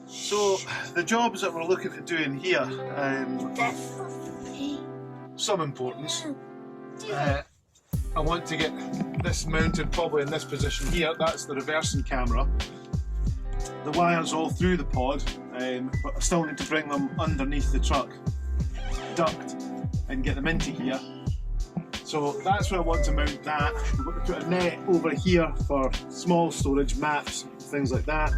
So the jobs that we're looking at doing here, some importance. I want to get this mounted probably in this position here. That's the reversing camera. The wires all through the pod, but I still need to bring them underneath the truck, duct, and get them into here. So that's where I want to mount that. We're going to put a net over here for small storage, maps, things like that.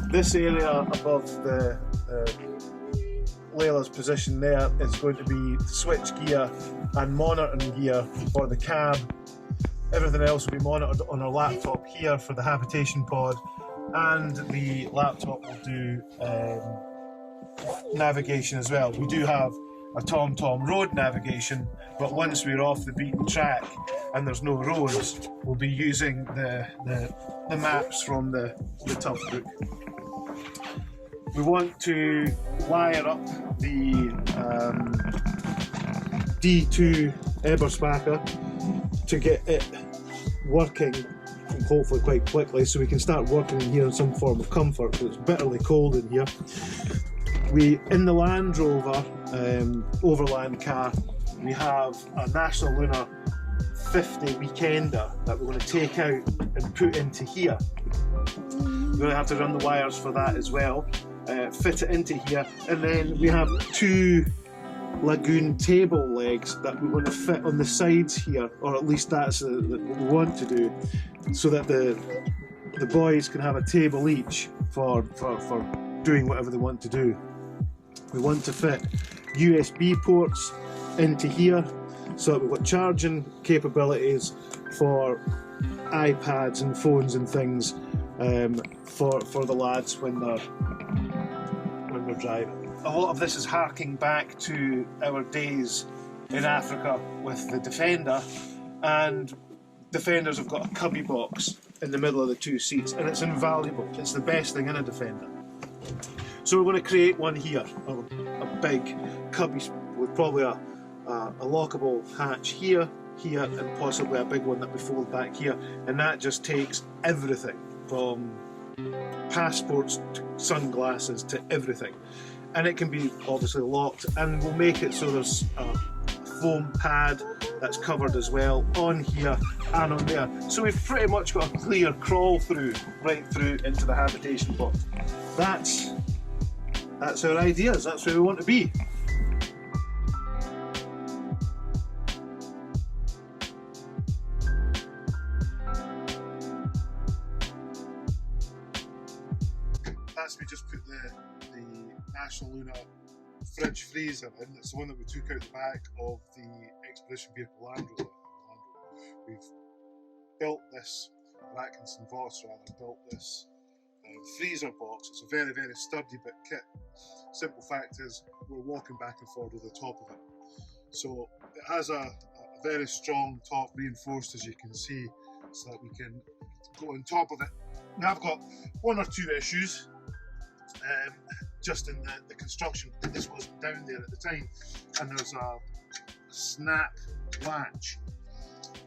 This area above the Layla's position there is going to be switch gear and monitoring gear for the cab. Everything else will be monitored on our laptop here for the habitation pod, and the laptop will do navigation as well. We do have a TomTom road navigation, but once we're off the beaten track and there's no roads, we'll be using the maps from the tough book. We want to wire up the D2 Eberspacher to get it working, hopefully quite quickly, so we can start working in here in some form of comfort, because it's bitterly cold in here. In the Land Rover overland car, we have a National Lunar 50 Weekender that we're going to take out and put into here. We're going to have to run the wires for that as well, fit it into here, and then we have two Lagoon table legs that we're going to fit on the sides here, or at least that's what we want to do, so that the boys can have a table each for doing whatever they want to do. We want to fit USB ports into here so that we've got charging capabilities for iPads and phones and things for the lads when they're driving. A lot of this is harking back to our days in Africa with the Defender, and Defenders have got a cubby box in the middle of the two seats, and it's invaluable. It's the best thing in a Defender. So we're going to create one here, a big cubby with probably a lockable hatch here, and possibly a big one that we fold back here, and that just takes everything from passports to sunglasses to everything. And it can be obviously locked, and we'll make it so there's a foam pad that's covered as well on here and on there. So we've pretty much got a clear crawl through, right through into the habitation pod. That's our ideas, that's where we want to be. That's we just put the National Lunar fridge freezer in. It's the one that we took out the back of the expedition vehicle Land Rover. We've built this, Atkinson Voss rather, built this freezer box. It's a very, very sturdy bit kit. Simple fact is we're walking back and forward with the top of it. So it has a very strong top, reinforced as you can see, so that we can go on top of it. Now I've got one or two issues just in the construction. This wasn't down there at the time, and there's a snap latch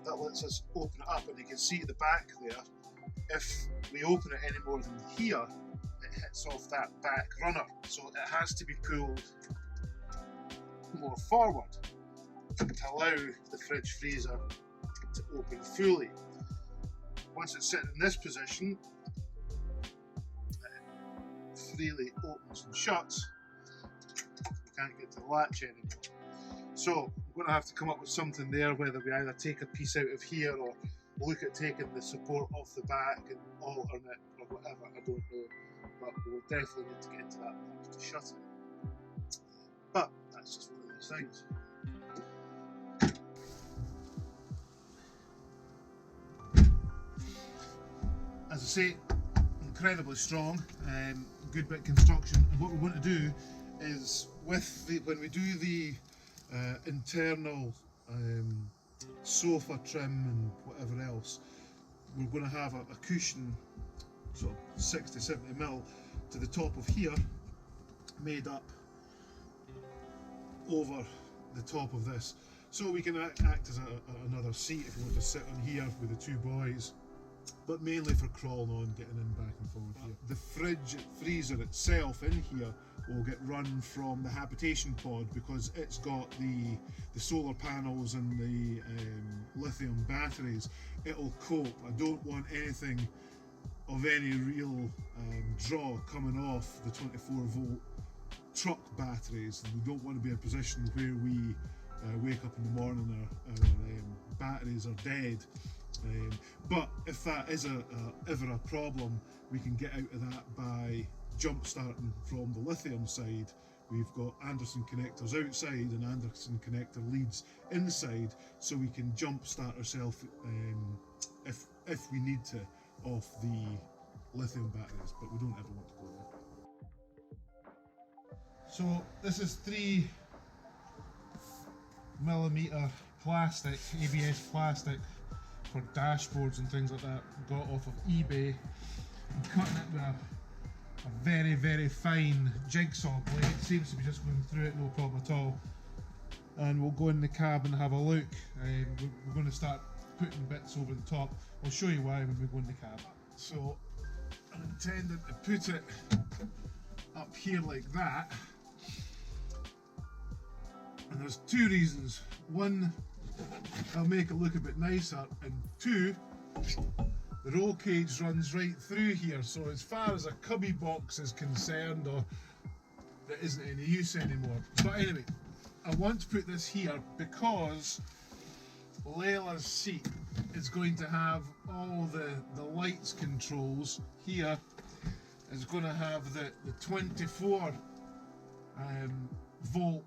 that lets us open it up, and you can see at the back there, if we open it any more than here, it hits off that back runner, so it has to be pulled more forward to allow the fridge freezer to open fully. Once it's sitting in this position, freely opens and shuts. We can't get to the latch anymore. So we're going to have to come up with something there, whether we either take a piece out of here or look at taking the support off the back and altering it or whatever, I don't know. But we'll definitely need to get into that box to shut it. But that's just one of these things. As I say, incredibly strong, good bit of construction, and what we want to do is when we do the internal sofa trim and whatever else, we're going to have a cushion, sort of 60-70mm to the top of here, made up over the top of this, so we can act as another seat if we want to sit on here with the two boys but mainly for crawling on, getting in back and forward here. The freezer itself in here will get run from the habitation pod because it's got the solar panels and the lithium batteries. It'll cope. I don't want anything of any real draw coming off the 24-volt truck batteries. We don't want to be in a position where we wake up in the morning and our batteries are dead. But if that is ever a problem, we can get out of that by jump starting from the lithium side. We've got Anderson connectors outside and Anderson connector leads inside, so we can jump start ourselves if we need to off the lithium batteries, but we don't ever want to go there. So this is 3mm plastic, ABS plastic for dashboards and things like that. Got off of eBay. I'm cutting it with a very, very fine jigsaw blade. It seems to be just going through it, no problem at all. And we'll go in the cab and have a look. We're going to start putting bits over the top. I'll show you why when we go in the cab. So I'm intending to put it up here like that. And there's two reasons. One, I'll make it look a bit nicer, and two, the roll cage runs right through here, so as far as a cubby box is concerned, or there isn't any use anymore. But anyway, I want to put this here because Layla's seat is going to have all the lights controls here. It's going to have the 24 volt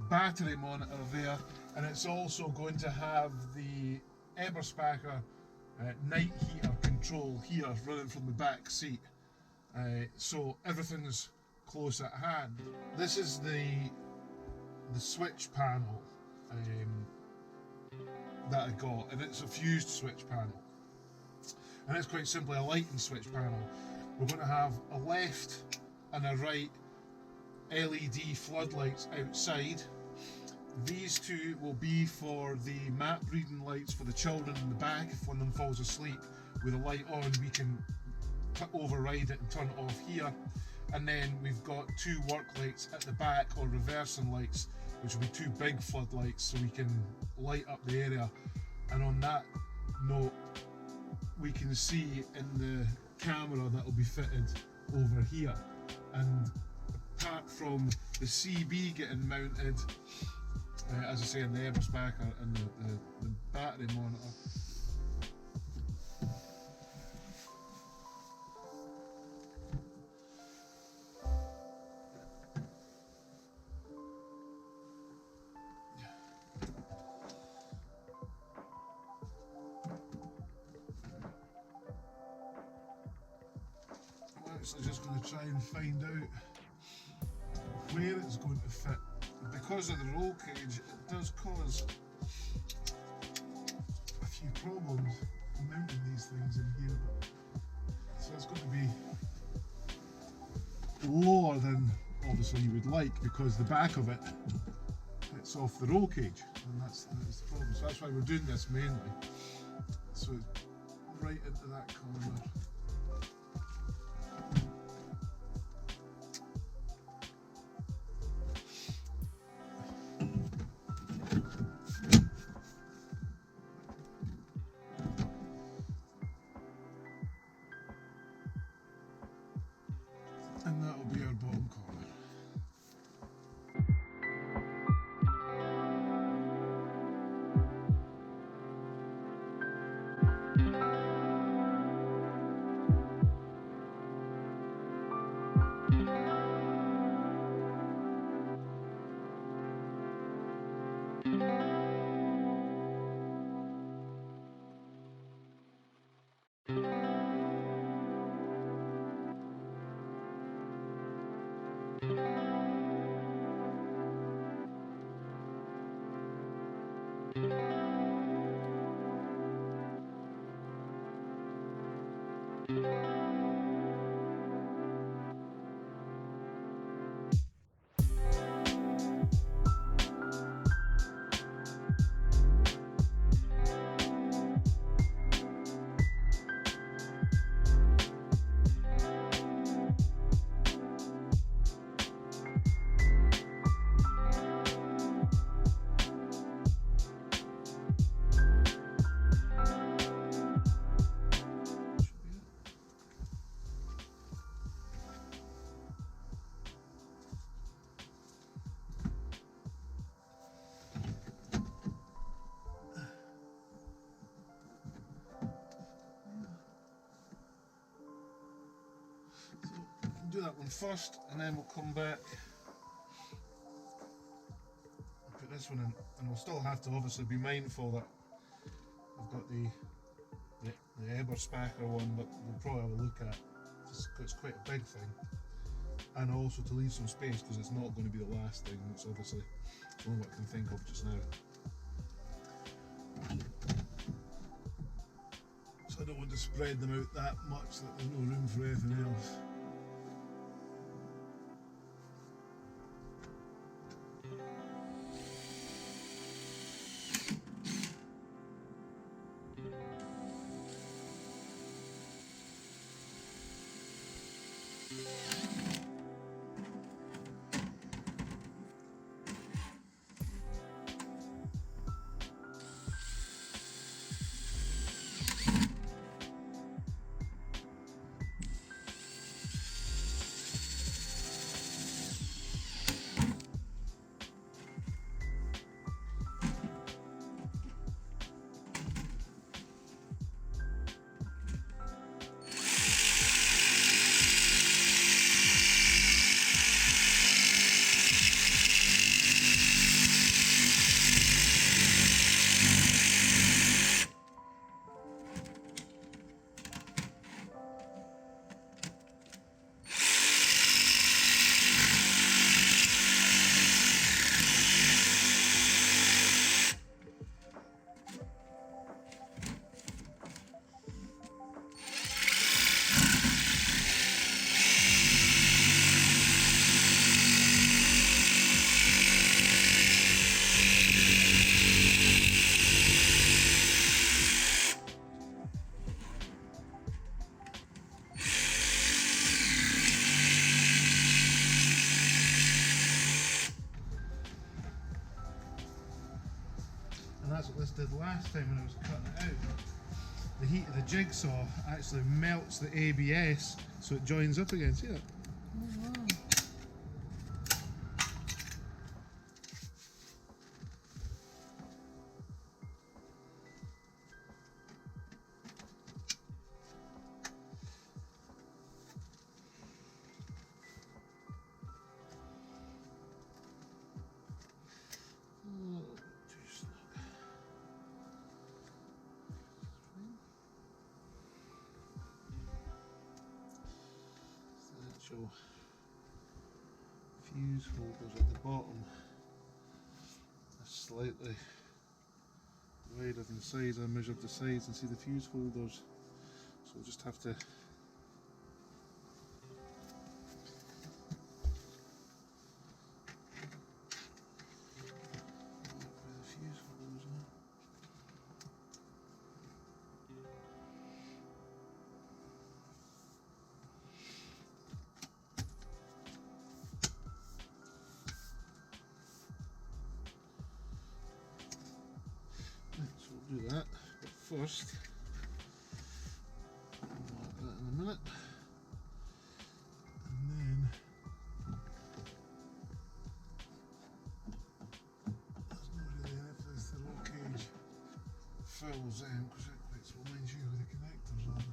battery monitor there, and it's also going to have the Eberspacher night heater control here running from the back seat, so everything's close at hand. This is the switch panel that I got, and it's a fused switch panel, and it's quite simply a lighting switch panel. We're going to have a left and a right LED floodlights outside. These two will be for the map reading lights for the children in the back. If one of them falls asleep with a light on, we can override it and turn it off here. And then we've got two work lights at the back, or reversing lights, which will be two big floodlights so we can light up the area. And on that note, we can see in the camera that will be fitted over here. And apart from the CB getting mounted, as I say, in the Eberspacher and the battery monitor, I'm actually just going to try and find out where it's going to fit. Because of the roll cage, it does cause a few problems mounting these things in here. So it's going to be lower than obviously you would like, because the back of it hits off the roll cage, and that's the problem. So that's why we're doing this mainly. So it's right into that corner. And that will be our bottom corner. that one first, and then we'll come back and put this one in. And we'll still have to obviously be mindful that we've got the Eberspacher one, but we'll probably have a look at it. It's quite a big thing. And also to leave some space, because it's not going to be the last thing. It's obviously the only what I can think of just now. So I don't want to spread them out that much that there's no room for anything else. And that's what this did last time when I was cutting it out. The heat of the jigsaw actually melts the ABS so it joins up again. See that? Oh, wow. Oh, too snug. So the actual fuse holders at the bottom are slightly wider than the sides. I measured the sides and see the fuse holders, so we'll just have to so we'll do that, but first, I'll mark that in a minute, and then there's not really any place the roll cage fills in, because it quite reminds you where the connectors are.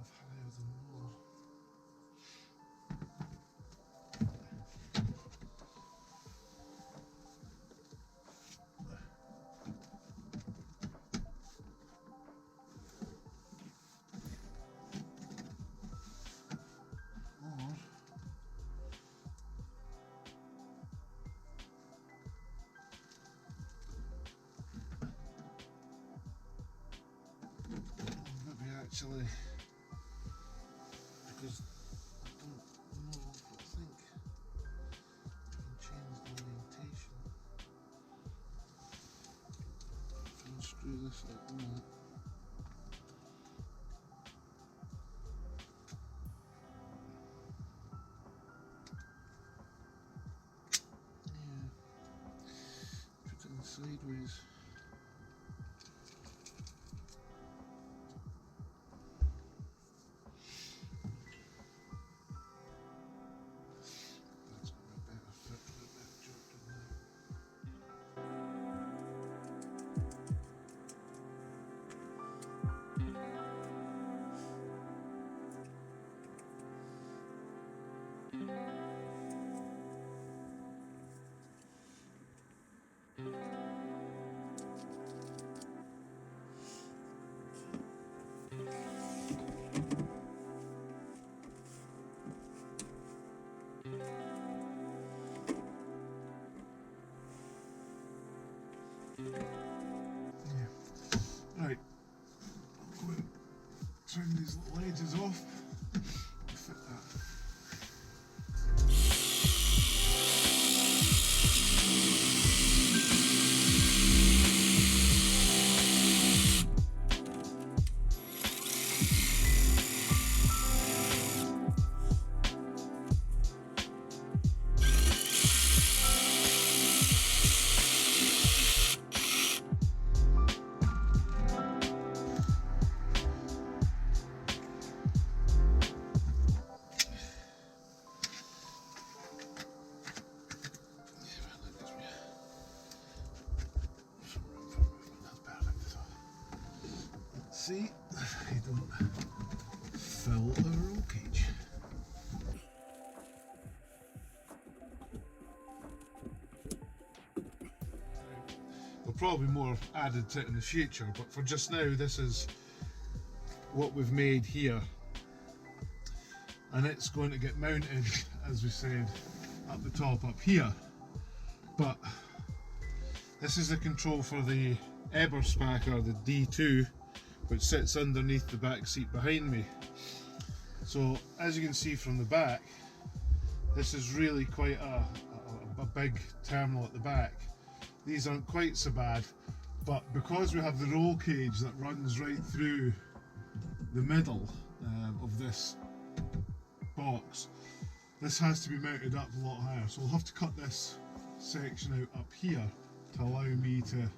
Higher than more. Maybe actually, because I don't know, but I think I can change the orientation. If I unscrew this like that. Yeah, put it in sideways. That's got a better fit for it. Yeah. Right, I'll go and trim these little edges off. Fit that. See, I don't fill the roll cage. There'll probably be more added to it in the future, but for just now, this is what we've made here. And it's going to get mounted, as we said, at the top up here. But this is the control for the Eberspacher, the D2, which sits underneath the back seat behind me. So as you can see from the back, this is really quite a big terminal at the back. These aren't quite so bad, but because we have the roll cage that runs right through the middle of this box, this has to be mounted up a lot higher. So we'll have to cut this section out up here to allow me to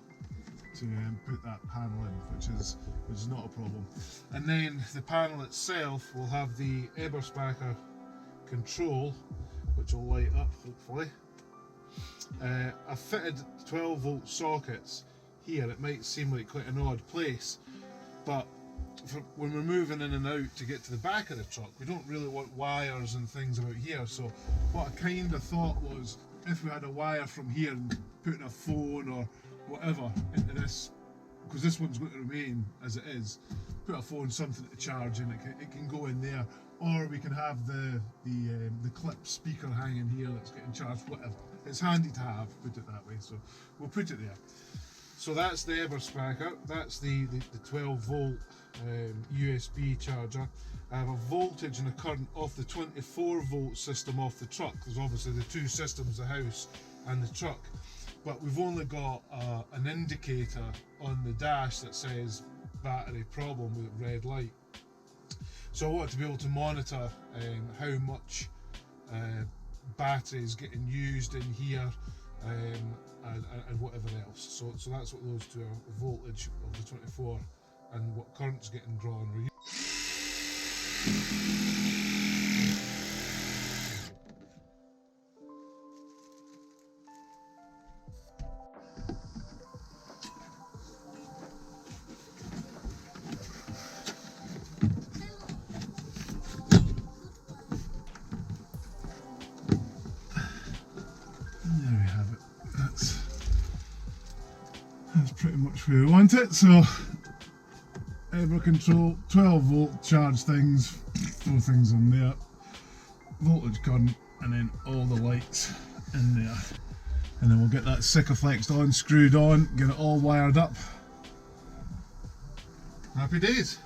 put that panel in, which is not a problem. And then the panel itself will have the Eberspacher control, which will light up hopefully. I've fitted 12 volt sockets here. It might seem like quite an odd place, but when we're moving in and out to get to the back of the truck, we don't really want wires and things about here. So what I kind of thought was, if we had a wire from here and putting a phone or whatever into this, because this one's going to remain as it is, put a phone, something to charge in, it can go in there, or we can have the clip speaker hanging here that's getting charged, whatever. It's handy to have, put it that way, so we'll put it there. So that's the Eberspacher, that's the 12 volt USB charger. I have a voltage and a current off the 24 volt system off the truck. There's obviously the two systems, the house and the truck, but we've only got an indicator on the dash that says battery problem with red light. So I want to be able to monitor how much battery is getting used in here and whatever else. So that's what those two are, the voltage of the 24 and what current's getting drawn. There we have it. That's pretty much where we want it. So Eber control, 12 volt charge things, throw things on there, voltage current, and then all the lights in there. And then we'll get that Sikaflex on, screwed on, get it all wired up. Happy days.